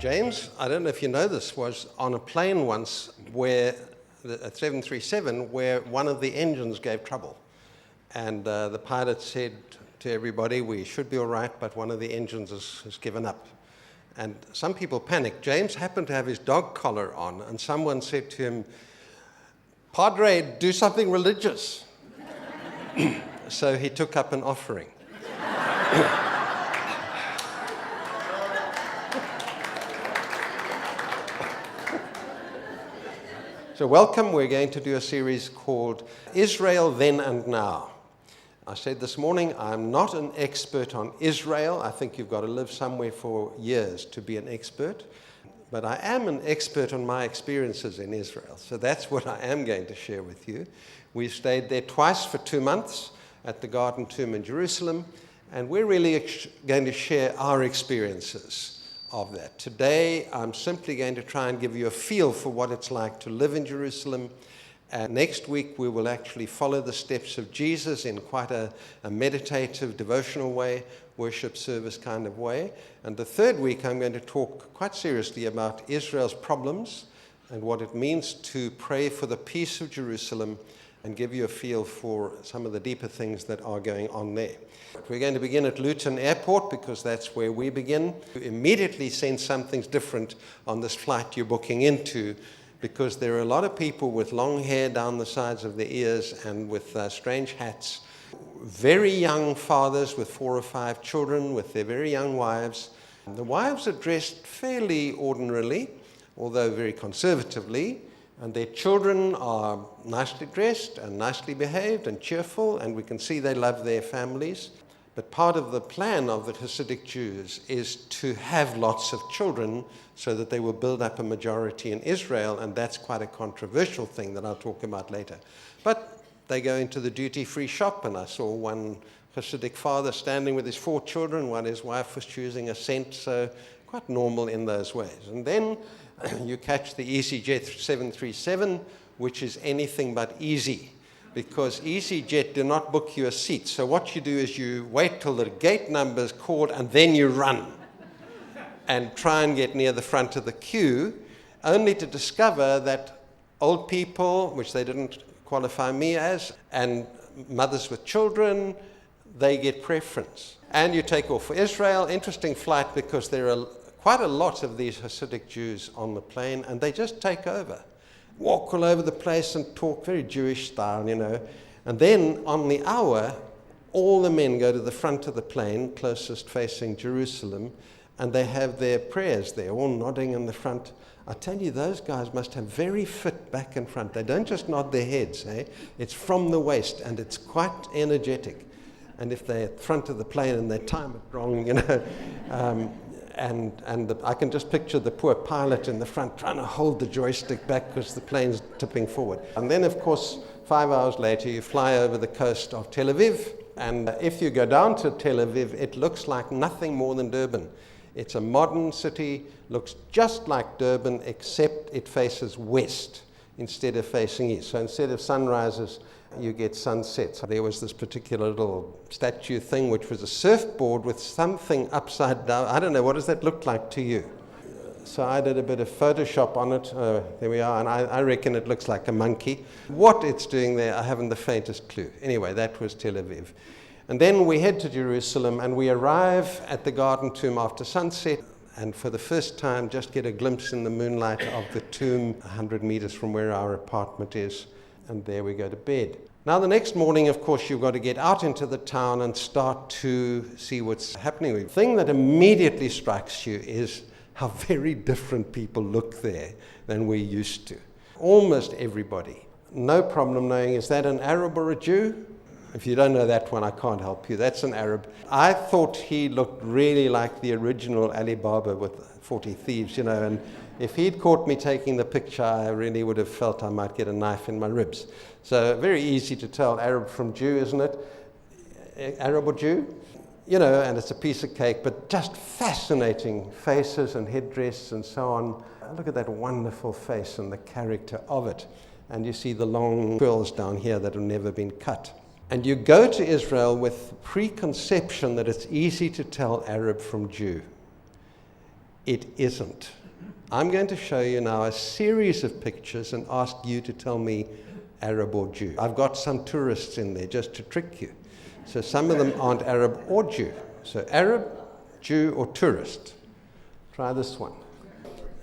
James, I don't know if you know this, was on a plane once where, a 737, where one of the engines gave trouble. And the pilot said to everybody, we should be all right, but one of the engines has given up. And some people panicked. James happened to have his dog collar on, and someone said to him, "Padre, do something religious." So he took up an offering. So welcome, we're going to do a series called Israel Then and Now. I said this morning, I'm not an expert on Israel. I think you've got to live somewhere for years to be an expert. But I am an expert on my experiences in Israel. So that's what I am going to share with you. We've stayed there twice for 2 months at the Garden Tomb in Jerusalem. And we're really going to share our experiences of that. Today, I'm simply going to try and give you a feel for what it's like to live in Jerusalem. And next week, we will actually follow the steps of Jesus in quite a meditative, devotional way, worship service kind of way. And the third week, I'm going to talk quite seriously about Israel's problems and what it means to pray for the peace of Jerusalem and give you a feel for some of the deeper things that are going on there. We're going to begin at Luton Airport because that's where we begin. You immediately sense something's different on this flight you're booking into, because there are a lot of people with long hair down the sides of their ears and with strange hats. Very young fathers with 4 or 5 children with their very young wives. The wives are dressed fairly ordinarily, although very conservatively. And their children are nicely dressed and nicely behaved and cheerful, and we can see they love their families. But part of the plan of the Hasidic Jews is to have lots of children so that they will build up a majority in Israel, and that's quite a controversial thing that I'll talk about later. But they go into the duty-free shop, and I saw one Hasidic father standing with his 4 children while his wife was choosing a cent, so quite normal in those ways. And then you catch the EasyJet 737, which is anything but easy, because EasyJet do not book you a seat. So what you do is you wait till the gate number is called, and then you run and try and get near the front of the queue, only to discover that old people, which they didn't qualify me as, and mothers with children, they get preference. And you take off for Israel. Interesting flight, because there are quite a lot of these Hasidic Jews on the plane, and they just take over, walk all over the place and talk very Jewish style, you know. And then on the hour, all the men go to the front of the plane, closest facing Jerusalem, and they have their prayers there, all nodding in the front. I tell you, those guys must have very fit back and front. They don't just nod their heads, eh? It's from the waist, and it's quite energetic. And if they're at the front of the plane and they time it wrong, you know, I can just picture the poor pilot in the front trying to hold the joystick back because the plane's tipping forward. And then, of course, 5 hours later, you fly over the coast of Tel Aviv. And if you go down to Tel Aviv, it looks like nothing more than Durban. It's a modern city, looks just like Durban, except it faces west instead of facing east. So instead of sunrises, you get sunsets. There was this particular little statue thing, which was a surfboard with something upside down. I don't know, what does that look like to you? So I did a bit of Photoshop on it. There we are, and I reckon it looks like a monkey. What it's doing there, I haven't the faintest clue. Anyway, that was Tel Aviv. And then we head to Jerusalem, and we arrive at the Garden Tomb after sunset, and for the first time just get a glimpse in the moonlight of the tomb 100 meters from where our apartment is. And there we go to bed. Now the next morning, of course, you've got to get out into the town and start to see what's happening. The thing that immediately strikes you is how very different people look there than we used to. Almost everybody. No problem knowing, is that an Arab or a Jew? If you don't know that one, I can't help you. That's an Arab. I thought he looked really like the original Ali Baba with 40 thieves, you know, and if he'd caught me taking the picture, I really would have felt I might get a knife in my ribs. So very easy to tell Arab from Jew, isn't it? Arab or Jew? You know, and it's a piece of cake, but just fascinating faces and headdress and so on. Look at that wonderful face and the character of it. And you see the long quills down here that have never been cut. And you go to Israel with preconception that it's easy to tell Arab from Jew. It isn't. I'm going to show you now a series of pictures and ask you to tell me Arab or Jew. I've got some tourists in there just to trick you. So some of them aren't Arab or Jew. So Arab, Jew, or tourist. Try this one.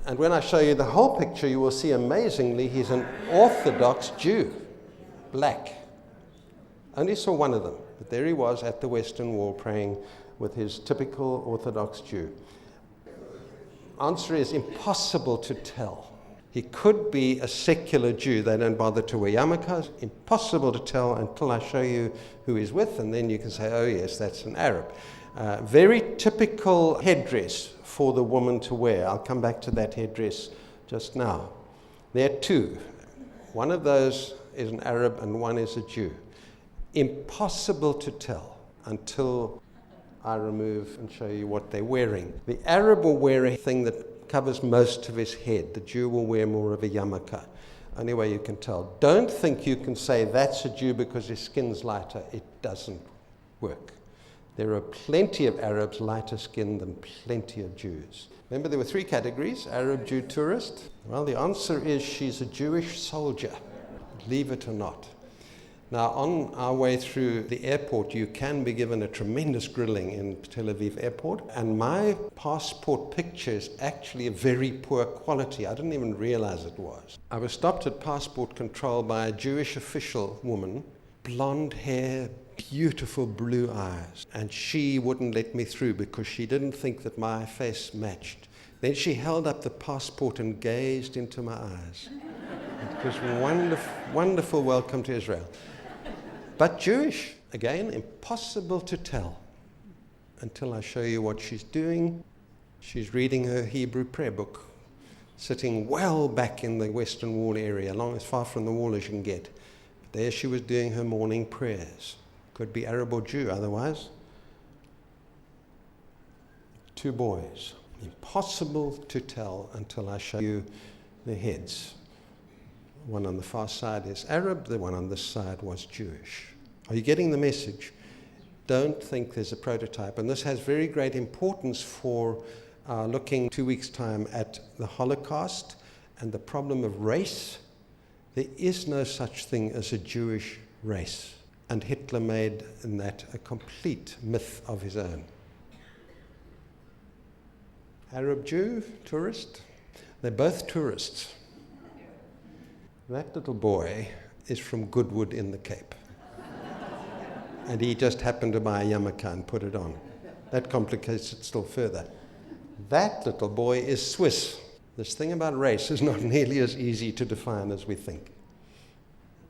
And when I show you the whole picture, you will see amazingly he's an Orthodox Jew, black. Only saw one of them, but there he was at the Western Wall praying with his typical Orthodox Jew. Answer is impossible to tell. He could be a secular Jew. They don't bother to wear yarmulkes. Impossible to tell until I show you who he's with, and then you can say, oh yes, that's an Arab. Very typical headdress for the woman to wear. I'll come back to that headdress just now. There are two. One of those is an Arab and one is a Jew. Impossible to tell until I remove and show you what they're wearing. The Arab will wear a thing that covers most of his head. The Jew will wear more of a yarmulke. Only way you can tell. Don't think you can say that's a Jew because his skin's lighter. It doesn't work. There are plenty of Arabs lighter skinned than plenty of Jews. Remember there were three categories, Arab, Jew, tourist? Well, the answer is she's a Jewish soldier, believe it or not. Now, on our way through the airport, you can be given a tremendous grilling in Tel Aviv airport, and my passport picture is actually a very poor quality. I didn't even realize it was. I was stopped at passport control by a Jewish official woman, blonde hair, beautiful blue eyes, and she wouldn't let me through because she didn't think that my face matched. Then she held up the passport and gazed into my eyes. It was a wonderful, wonderful welcome to Israel. But Jewish, again, impossible to tell until I show you what she's doing. She's reading her Hebrew prayer book, sitting well back in the Western Wall area, as far from the wall as you can get. But there she was doing her morning prayers. Could be Arab or Jew otherwise. Two boys. Impossible to tell until I show you the heads. One on the far side is Arab, the one on this side was Jewish. Are you getting the message? Don't think there's a prototype. And this has very great importance for looking 2 weeks' time at the Holocaust and the problem of race. There is no such thing as a Jewish race. And Hitler made in that a complete myth of his own. Arab, Jew, tourist. They're both tourists. That little boy is from Goodwood in the Cape. And he just happened to buy a yarmulke and put it on. That complicates it still further. That little boy is Swiss. This thing about race is not nearly as easy to define as we think.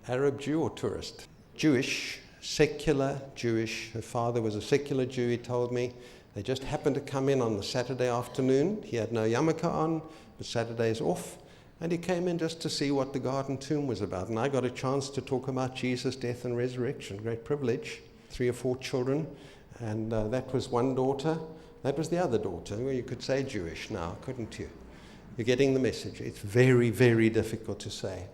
Arab, Jew, or tourist? Jewish, secular Jewish. Her father was a secular Jew, he told me. They just happened to come in on the Saturday afternoon. He had no yarmulke on, but Saturday's off. And he came in just to see what the garden tomb was about. And I got a chance to talk about Jesus' death and resurrection. Great privilege. 3 or 4 children. And that was one daughter. That was the other daughter. Well, you could say Jewish now, couldn't you? You're getting the message. It's very, very difficult to say.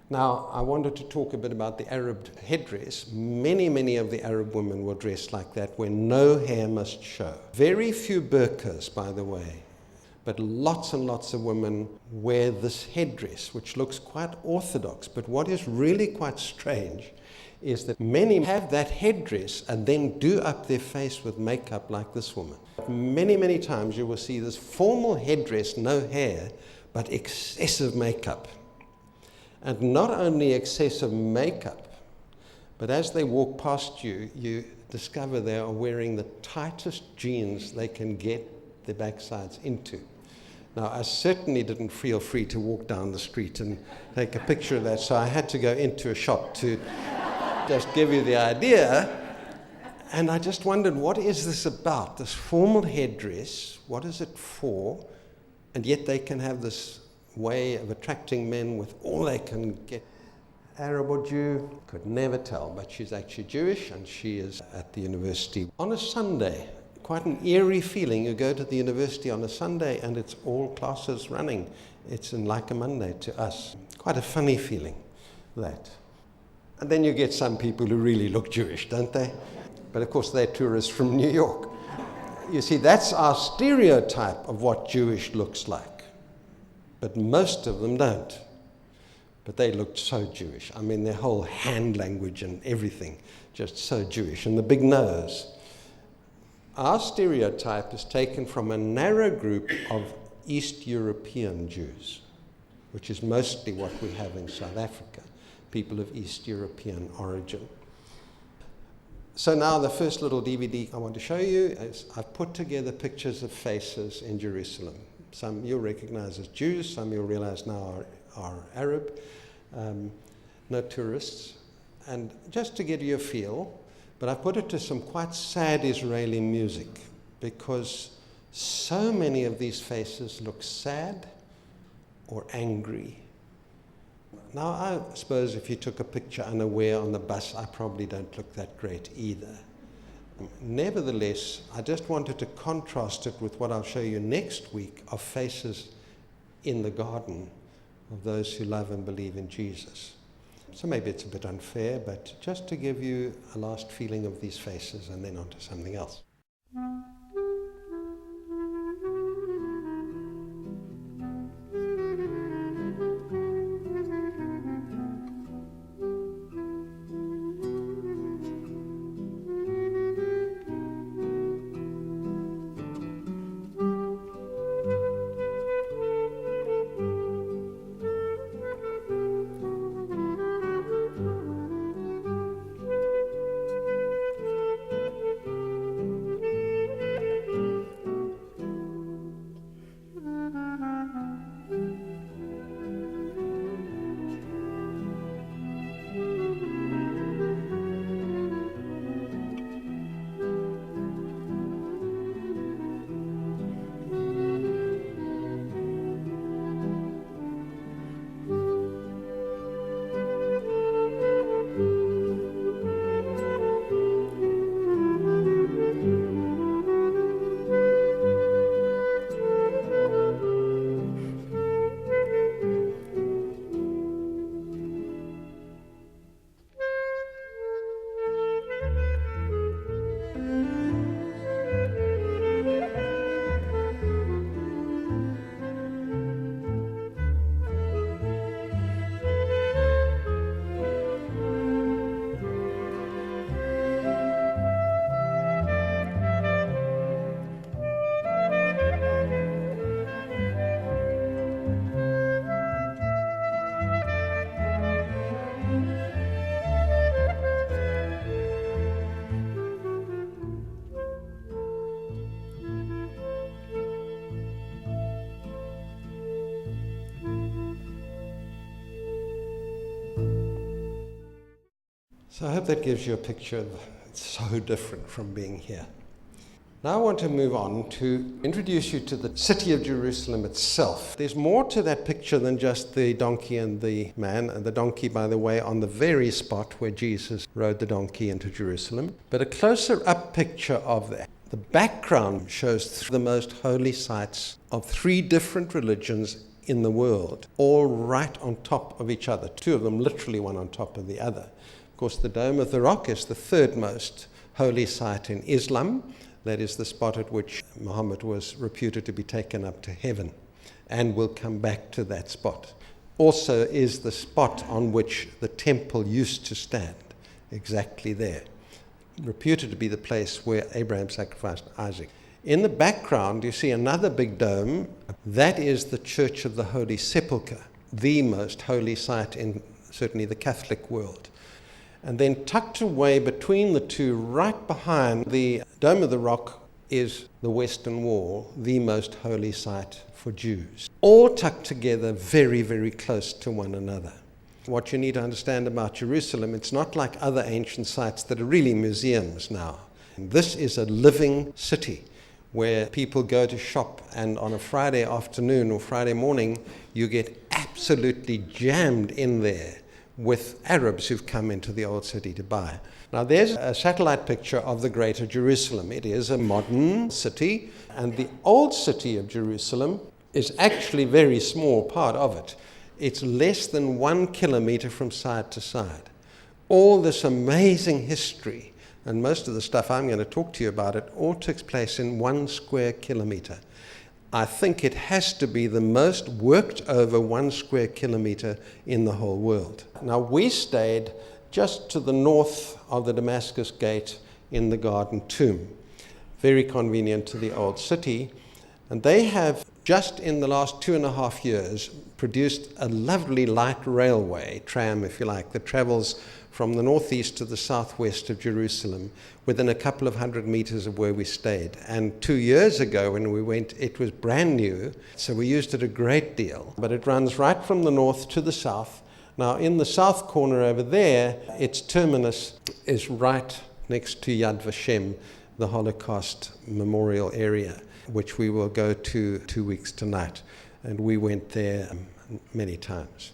Now, I wanted to talk a bit about the Arab headdress. Many of the Arab women were dressed like that, where no hair must show. Very few burqas, by the way. But lots and lots of women wear this headdress, which looks quite orthodox. But what is really quite strange is that many have that headdress and then do up their face with makeup like this woman. Many times you will see this formal headdress, no hair, but excessive makeup. And not only excessive makeup, but as they walk past you, you discover they are wearing the tightest jeans they can get their backsides into. Now, I certainly didn't feel free to walk down the street and take a picture of that, so I had to go into a shop to just give you the idea. And I just wondered, what is this about? This formal headdress, what is it for? And yet they can have this way of attracting men with all they can get. Arab or Jew, could never tell, but she's actually Jewish and she is at the university on a Sunday. Quite an eerie feeling. You go to the university on a Sunday and it's all classes running. It's like a Monday to us. Quite a funny feeling, that. And then you get some people who really look Jewish, don't they? But of course they're tourists from New York. You see, that's our stereotype of what Jewish looks like. But most of them don't. But they looked so Jewish. I mean, their whole hand language and everything, just so Jewish. And the big nose. Our stereotype is taken from a narrow group of East European Jews, which is mostly what we have in South Africa, people of East European origin. So now the first little DVD I want to show you is I've put together pictures of faces in Jerusalem. Some you'll recognize as Jews, some you'll realize now are Arab, no tourists. And just to give you a feel, but I've put it to some quite sad Israeli music because so many of these faces look sad or angry. Now, I suppose if you took a picture unaware on the bus, I probably don't look that great either. Nevertheless, I just wanted to contrast it with what I'll show you next week of faces in the garden of those who love and believe in Jesus. So maybe it's a bit unfair, but just to give you a last feeling of these faces and then on to something else. So I hope that gives you a picture of it's so different from being here. Now I want to move on to introduce you to the city of Jerusalem itself. There's more to that picture than just the donkey and the man, and the donkey, by the way, on the very spot where Jesus rode the donkey into Jerusalem. But a closer up picture of that. The background shows the most holy sites of 3 different religions in the world, all right on top of each other, 2 of them literally one on top of the other. Of course, the Dome of the Rock is the 3rd most holy site in Islam. That is the spot at which Muhammad was reputed to be taken up to heaven, and will come back to that spot. Also is the spot on which the temple used to stand, exactly there, reputed to be the place where Abraham sacrificed Isaac. In the background, you see another big dome. That is the Church of the Holy Sepulchre, the most holy site in certainly the Catholic world. And then tucked away between the 2, right behind the Dome of the Rock, is the Western Wall, the most holy site for Jews. All tucked together very, very close to one another. What you need to understand about Jerusalem, it's not like other ancient sites that are really museums now. This is a living city where people go to shop, and on a Friday afternoon or Friday morning, you get absolutely jammed in there with Arabs who've come into the old city to buy. Now there's a satellite picture of the Greater Jerusalem. It is a modern city, and the old city of Jerusalem is actually a very small part of it. It's less than 1 kilometer from side to side. All this amazing history and most of the stuff I'm going to talk to you about, it all took place in 1 square kilometer. I think it has to be the most worked over 1 square kilometer in the whole world. Now, we stayed just to the north of the Damascus Gate in the Garden Tomb, very convenient to the old city. And they have, just in the last 2.5 years, produced a lovely light railway, tram if you like, that travels from the northeast to the southwest of Jerusalem within a couple of 100 meters of where we stayed. And 2 years ago when we went, it was brand new, so we used it a great deal. But it runs right from the north to the south. Now, in the south corner over there, its terminus is right next to Yad Vashem, the Holocaust memorial area, which we will go to 2 weeks tonight. And we went there many times.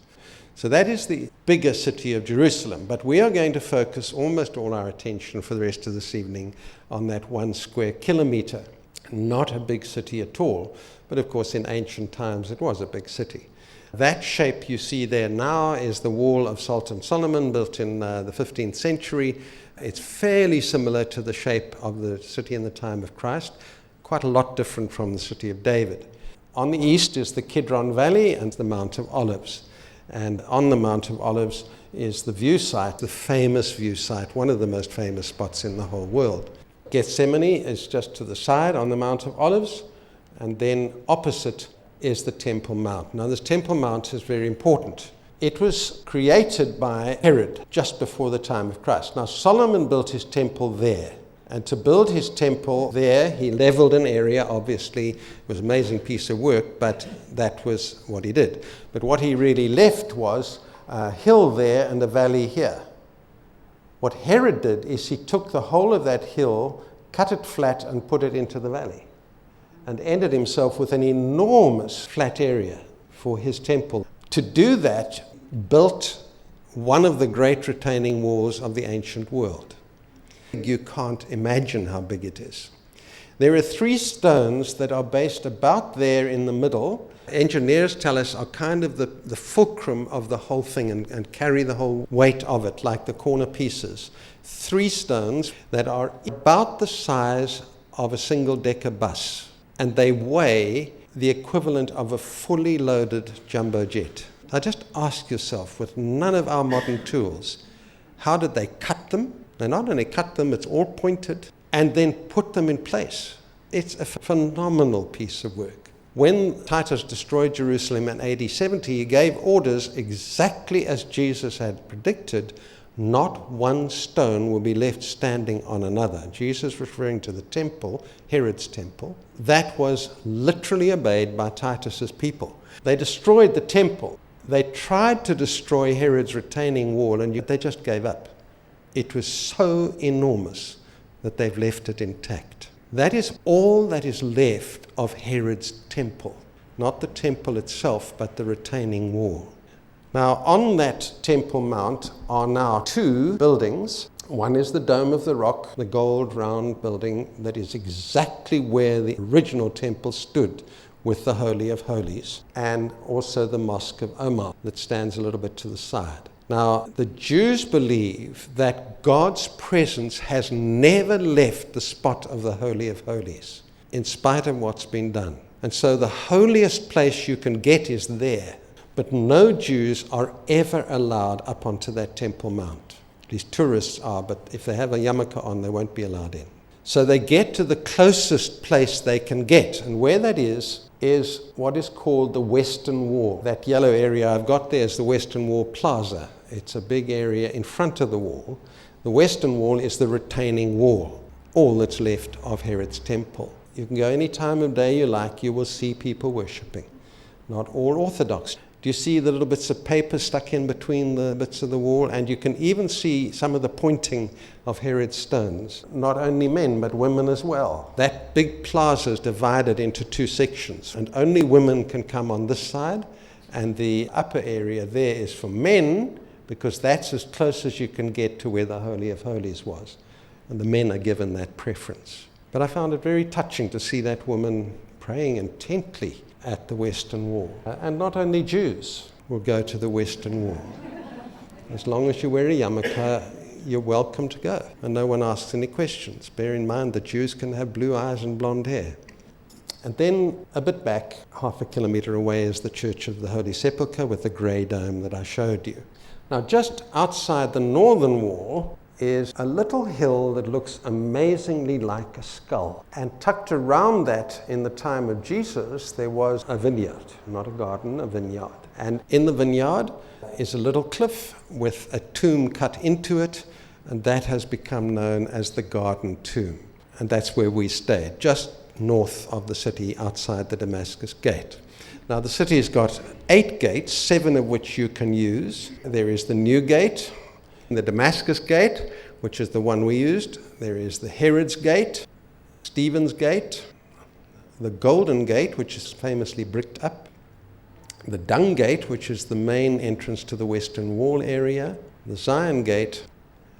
So that is the bigger city of Jerusalem. But we are going to focus almost all our attention for the rest of this evening on that 1 square kilometer. Not a big city at all, but of course in ancient times it was a big city. That shape you see there now is the wall of Sultan Solomon, built in the 15th century. It's fairly similar to the shape of the city in the time of Christ, quite a lot different from the city of David. On the east is the Kidron Valley and the Mount of Olives. And on the Mount of Olives is the view site, the famous view site, one of the most famous spots in the whole world. Gethsemane is just to the side on the Mount of Olives, and then opposite is the Temple Mount. Now, this Temple Mount is very important. It was created by Herod just before the time of Christ. Now, Solomon built his temple there. And to build his temple there, he leveled an area, obviously. It was an amazing piece of work, but that was what he did. But what he really left was a hill there and a valley here. What Herod did is he took the whole of that hill, cut it flat, and put it into the valley, and ended himself with an enormous flat area for his temple. To do that, built one of the great retaining walls of the ancient world. You can't imagine how big it is. There are 3 stones that are based about there in the middle. Engineers tell us are kind of the fulcrum of the whole thing and carry the whole weight of it, like the corner pieces. 3 stones that are about the size of a single-decker bus, and they weigh the equivalent of a fully loaded jumbo jet. Now just ask yourself, with none of our modern tools, how did they cut them? They not only cut them, it's all pointed, and then put them in place. It's a phenomenal piece of work. When Titus destroyed Jerusalem in AD 70, he gave orders exactly as Jesus had predicted. Not one stone will be left standing on another. Jesus referring to the temple, Herod's temple. That was literally obeyed by Titus's people. They destroyed the temple. They tried to destroy Herod's retaining wall, and they just gave up. It was so enormous that they've left it intact. That is all that is left of Herod's temple. Not the temple itself, but the retaining wall. Now, on that Temple Mount are now 2 buildings. One is the Dome of the Rock, the gold round building that is exactly where the original temple stood with the Holy of Holies, and also the Mosque of Omar that stands a little bit to the side. Now, the Jews believe that God's presence has never left the spot of the Holy of Holies, in spite of what's been done. And so the holiest place you can get is there. But no Jews are ever allowed up onto that Temple Mount. At least tourists are, but if they have a yarmulke on, they won't be allowed in. So they get to the closest place they can get. And where that is what is called the Western Wall. That yellow area I've got there is the Western Wall Plaza. It's a big area in front of the wall. The Western Wall is the retaining wall, all that's left of Herod's temple. You can go any time of day you like, you will see people worshipping. Not all Orthodox. Do you see the little bits of paper stuck in between the bits of the wall? And you can even see some of the pointing of Herod's stones. Not only men, but women as well. That big plaza is divided into 2 sections, and only women can come on this side, and the upper area there is for men, because that's as close as you can get to where the Holy of Holies was. And the men are given that preference. But I found it very touching to see that woman praying intently at the Western Wall. And not only Jews will go to the Western Wall. As long as you wear a yarmulke, you're welcome to go. And no one asks any questions. Bear in mind that Jews can have blue eyes and blonde hair. And then a bit back, 1/2 kilometre away, is the Church of the Holy Sepulchre with the grey dome that I showed you. Now, just outside the northern wall is a little hill that looks amazingly like a skull. And tucked around that, in the time of Jesus, there was a vineyard, not a garden, a vineyard. And in the vineyard is a little cliff with a tomb cut into it, and that has become known as the Garden Tomb. And that's where we stayed, just north of the city, outside the Damascus Gate. Now, the city's got 8 gates, 7 of which you can use. There is the New Gate, the Damascus Gate, which is the one we used. There is the Herod's Gate, Stephen's Gate, the Golden Gate, which is famously bricked up, the Dung Gate, which is the main entrance to the Western Wall area, the Zion Gate,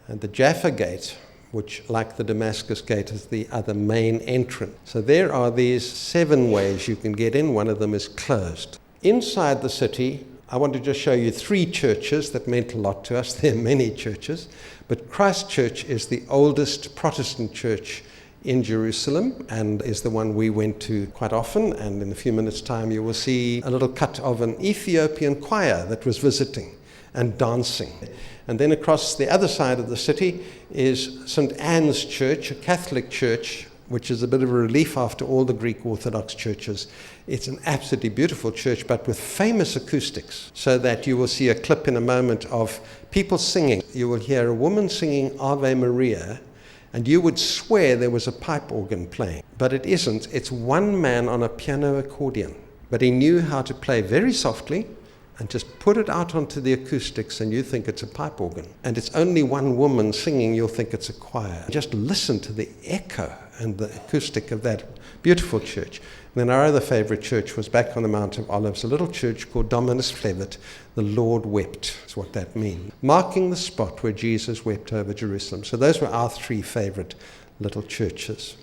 and the Jaffa Gate, which, like the Damascus Gate, is the other main entrance. So there are these 7 ways you can get in. One of them is closed. Inside the city, I want to just show you 3 churches that meant a lot to us. There are many churches, but Christ Church is the oldest Protestant church in Jerusalem and is the one we went to quite often. And in a few minutes' time, you will see a little cut of an Ethiopian choir that was visiting and dancing. And then across the other side of the city is St. Anne's Church, a Catholic church, which is a bit of a relief after all the Greek Orthodox churches. It's an absolutely beautiful church, but with famous acoustics, so that you will see a clip in a moment of people singing. You will hear a woman singing Ave Maria, and you would swear there was a pipe organ playing. But it isn't. It's one man on a piano accordion. But he knew how to play very softly, and just put it out onto the acoustics and you think it's a pipe organ. And it's only one woman singing, you'll think it's a choir. Just listen to the echo and the acoustic of that beautiful church. And then our other favorite church was back on the Mount of Olives, a little church called Dominus Flevit. The Lord wept is what that means, marking the spot where Jesus wept over Jerusalem. So those were our 3 favorite little churches.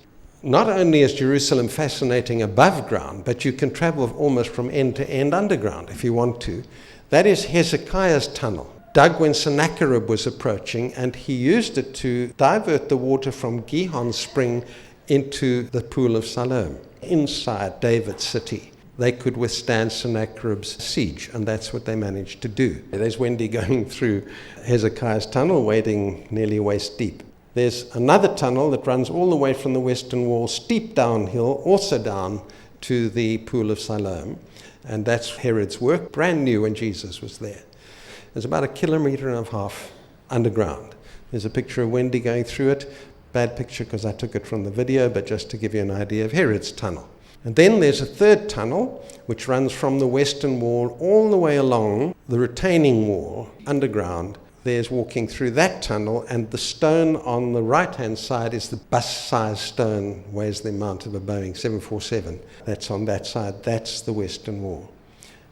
Not only is Jerusalem fascinating above ground, but you can travel almost from end to end underground if you want to. That is Hezekiah's tunnel, dug when Sennacherib was approaching, and he used it to divert the water from Gihon Spring into the Pool of Siloam, inside David's city. They could withstand Sennacherib's siege, and that's what they managed to do. There's Wendy going through Hezekiah's tunnel, wading nearly waist deep. There's another tunnel that runs all the way from the Western Wall, steep downhill, also down to the Pool of Siloam. And that's Herod's work, brand new when Jesus was there. There's about 1.5 kilometers underground. There's a picture of Wendy going through it. Bad picture because I took it from the video, but just to give you an idea of Herod's tunnel. And then there's a 3rd tunnel, which runs from the Western Wall all the way along the retaining wall, underground. There's walking through that tunnel, and the stone on the right-hand side is the bus-sized stone, weighs the amount of a Boeing 747. That's on that side. That's the Western Wall.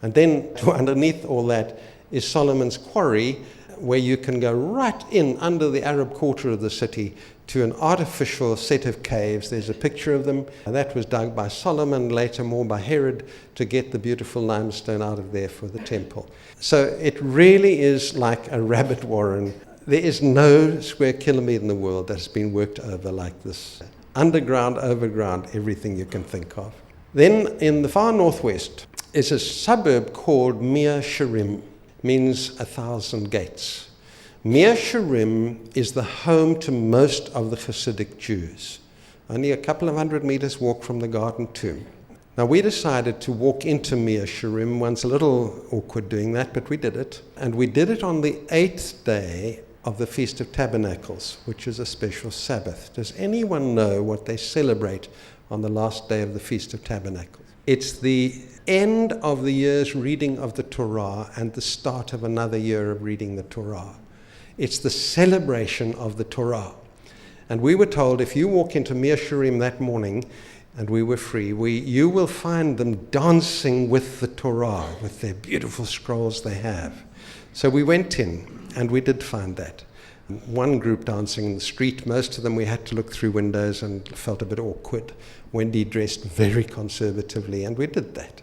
And then underneath all that is Solomon's Quarry, where you can go right in under the Arab quarter of the city to an artificial set of caves. There's a picture of them. That was dug by Solomon, later more by Herod, to get the beautiful limestone out of there for the temple. So it really is like a rabbit warren. There is no square kilometre in the world that has been worked over like this. Underground, overground, everything you can think of. Then in the far northwest is a suburb called Mir Sharim, means 1,000 gates. Mir Sharim is the home to most of the Hasidic Jews. Only a couple of 100 meters walk from the Garden Tomb. Now we decided to walk into Mir Sharim. Once a little awkward doing that, but we did it. And we did it on the 8th day of the Feast of Tabernacles, which is a special Sabbath. Does anyone know what they celebrate on the last day of the Feast of Tabernacles? It's the end of the year's reading of the Torah and the start of another year of reading the Torah. It's the celebration of the Torah. And we were told if you walk into Mir Sharim that morning, and we were free, you will find them dancing with the Torah, with their beautiful scrolls they have. So we went in, and we did find that. One group dancing in the street, most of them we had to look through windows and felt a bit awkward. Wendy dressed very conservatively, and we did that.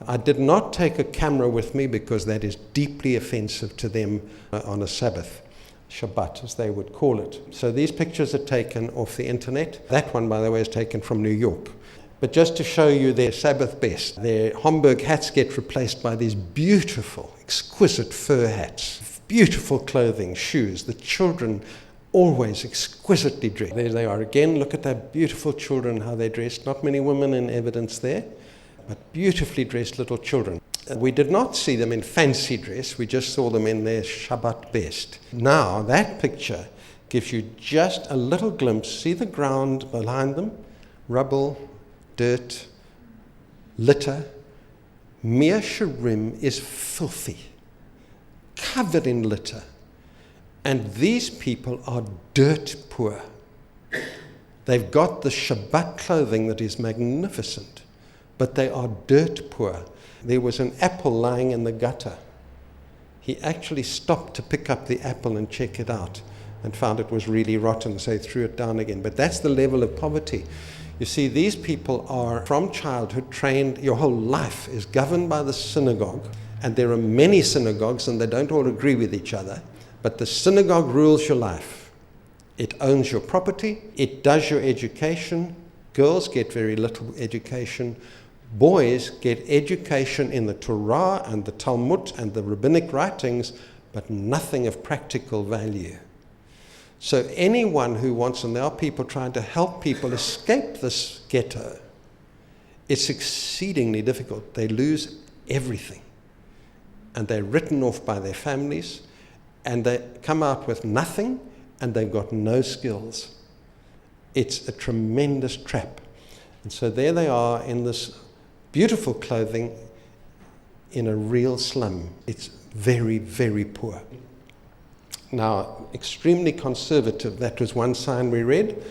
I did not take a camera with me because that is deeply offensive to them on a Sabbath. Shabbat, as they would call it. So these pictures are taken off the internet. That one, by the way, is taken from New York. But just to show you their Sabbath best, their Homburg hats get replaced by these beautiful, exquisite fur hats, beautiful clothing, shoes. The children always exquisitely dressed. There they are again. Look at that beautiful children, how they're dressed. Not many women in evidence there, but beautifully dressed little children. We did not see them in fancy dress. We just saw them in their Shabbat best. Now, that picture gives you just a little glimpse. See the ground behind them? Rubble, dirt, litter. Mea Shearim is filthy, covered in litter. And these people are dirt poor. They've got the Shabbat clothing that is magnificent, but they are dirt poor. There was an apple lying in the gutter. He actually stopped to pick up the apple and check it out and found it was really rotten, so he threw it down again. But that's the level of poverty. You see, these people are from childhood trained. Your whole life is governed by the synagogue, and there are many synagogues, and they don't all agree with each other, but the synagogue rules your life. It owns your property. It does your education. Girls get very little education. Boys get education in the Torah and the Talmud and the rabbinic writings, but nothing of practical value. So anyone who wants, and there are people trying to help people escape this ghetto, it's exceedingly difficult. They lose everything. And they're written off by their families, and they come out with nothing, and they've got no skills. It's a tremendous trap. And so there they are in this beautiful clothing in a real slum. It's very, very poor. Now, extremely conservative, that was one sign we read.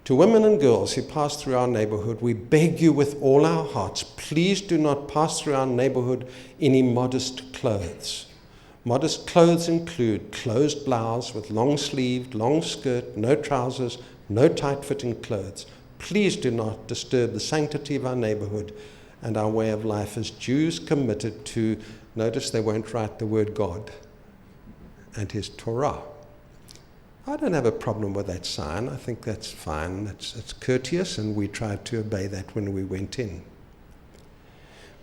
To women and girls who pass through our neighborhood, we beg you with all our hearts, please do not pass through our neighborhood in immodest clothes. Modest clothes include closed blouse with long sleeved, long skirt, no trousers, no tight-fitting clothes. Please do not disturb the sanctity of our neighborhood and our way of life as Jews committed to, notice they won't write the word God, and his Torah. I don't have a problem with that sign. I think that's fine. It's courteous, and we tried to obey that when we went in.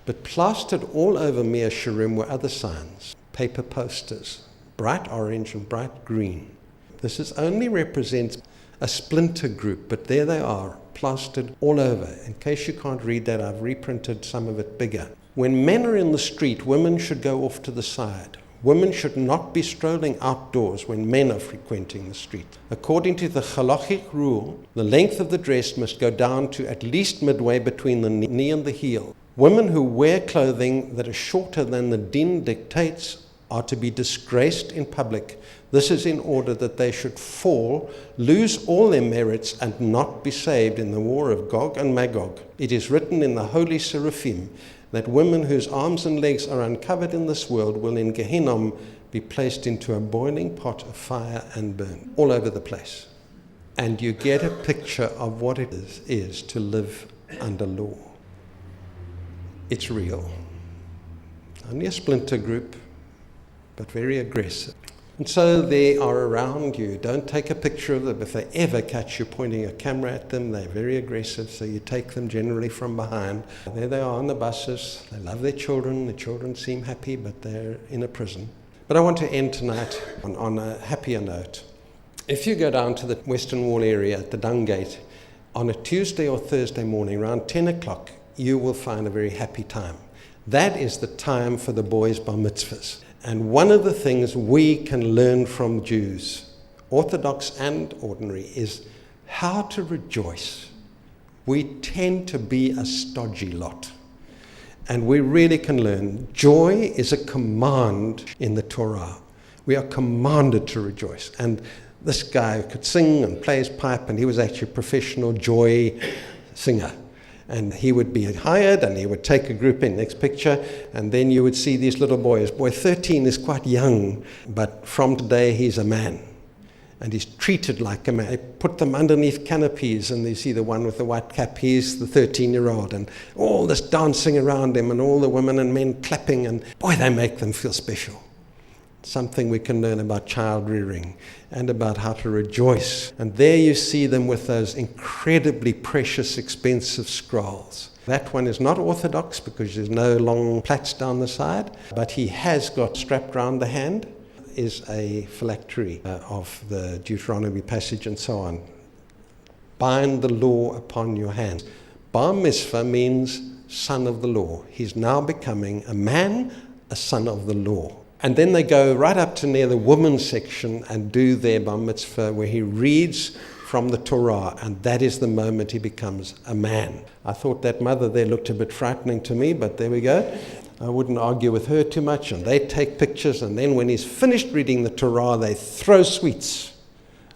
But plastered all over Mea Shearim were other signs, paper posters, bright orange and bright green. This only represents a splinter group, but there they are, plastered all over. In case you can't read that, I've reprinted some of it bigger. When men are in the street, women should go off to the side. Women should not be strolling outdoors when men are frequenting the street. According to the halachic rule, the length of the dress must go down to at least midway between the knee and the heel. Women who wear clothing that is shorter than the din dictates are to be disgraced in public. This is in order that they should fall, lose all their merits, and not be saved in the war of Gog and Magog. It is written in the holy Seraphim that women whose arms and legs are uncovered in this world will in Gehinnom be placed into a boiling pot of fire and burned all over the place. And you get a picture of what it is to live under law. It's real. Only a splinter group, but very aggressive. And so they are around you. Don't take a picture of them. If they ever catch you pointing a camera at them, they're very aggressive, so you take them generally from behind. There they are on the buses. They love their children. The children seem happy, but they're in a prison. But I want to end tonight on a happier note. If you go down to the Western Wall area at the Dung Gate on a Tuesday or Thursday morning around 10 o'clock, you will find a very happy time. That is the time for the boys' bar mitzvahs. And one of the things we can learn from Jews, Orthodox and ordinary, is how to rejoice. We tend to be a stodgy lot. And we really can learn. Joy is a command in the Torah. We are commanded to rejoice. And this guy could sing and play his pipe, and he was actually a professional joy singer. And he would be hired, and he would take a group in. Next picture, and then you would see these little boys. Boy 13 is quite young, but from today he's a man. And he's treated like a man. They put them underneath canopies, and you see the one with the white cap, he's the 13-year-old, and all this dancing around him, and all the women and men clapping, and boy, they make them feel special. something we can learn about child rearing and about how to rejoice. And there you see them with those incredibly precious, expensive scrolls. That one is not orthodox because there's no long plaits down the side, but he has got strapped round the hand is a phylactery of the Deuteronomy passage and so on. Bind the law upon your hands. Bar mitzvah means son of the law. He's now becoming a man, a son of the law. And then they go right up to near the women's section and do their bar mitzvah where he reads from the Torah, and that is the moment he becomes a man. I thought that mother there looked a bit frightening to me, but there we go. I wouldn't argue with her too much, and they take pictures, and then when he's finished reading the Torah, they throw sweets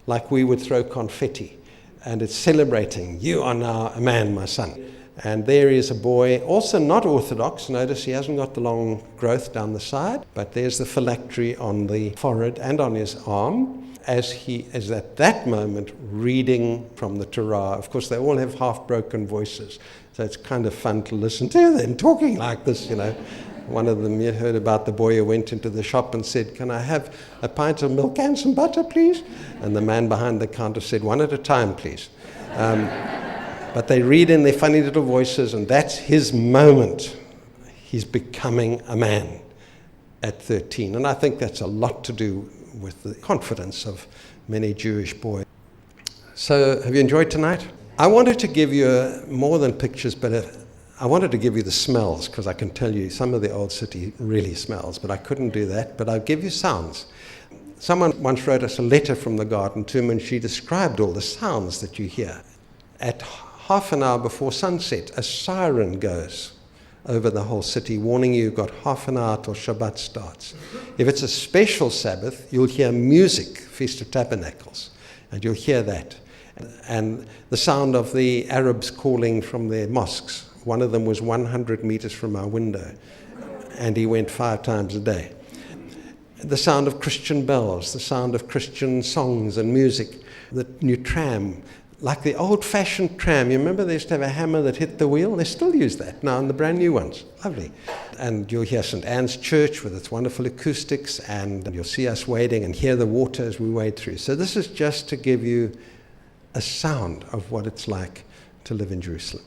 like we would throw confetti. And it's celebrating, you are now a man, my son. And there is a boy, also not orthodox. Notice he hasn't got the long growth down the side, but there's the phylactery on the forehead and on his arm as he is at that moment reading from the Torah. Of course, they all have half-broken voices, so it's kind of fun to listen to them talking like this, you know. One of them, you heard about the boy who went into the shop and said, "Can I have a pint of milk and some butter, please?" And the man behind the counter said, "One at a time, please." But they read in their funny little voices, and that's his moment. He's becoming a man at 13. And I think that's a lot to do with the confidence of many Jewish boys. So, have you enjoyed tonight? I wanted to give you more than pictures, but I wanted to give you the smells, because I can tell you some of the old city really smells, but I couldn't do that. But I'll give you sounds. Someone once wrote us a letter from the garden tomb, and she described all the sounds that you hear. At half an hour before sunset, a siren goes over the whole city, warning you've got half an hour till Shabbat starts. If it's a special Sabbath, you'll hear music, Feast of Tabernacles, and you'll hear that. And the sound of the Arabs calling from their mosques. One of them was 100 meters from our window, and he went 5 times a day. The sound of Christian bells, the sound of Christian songs and music, the new tram, like the old-fashioned tram. You remember they used to have a hammer that hit the wheel? They still use that now in the brand new ones. Lovely. And you'll hear St. Anne's Church with its wonderful acoustics, and you'll see us wading and hear the water as we wade through. So this is just to give you a sound of what it's like to live in Jerusalem.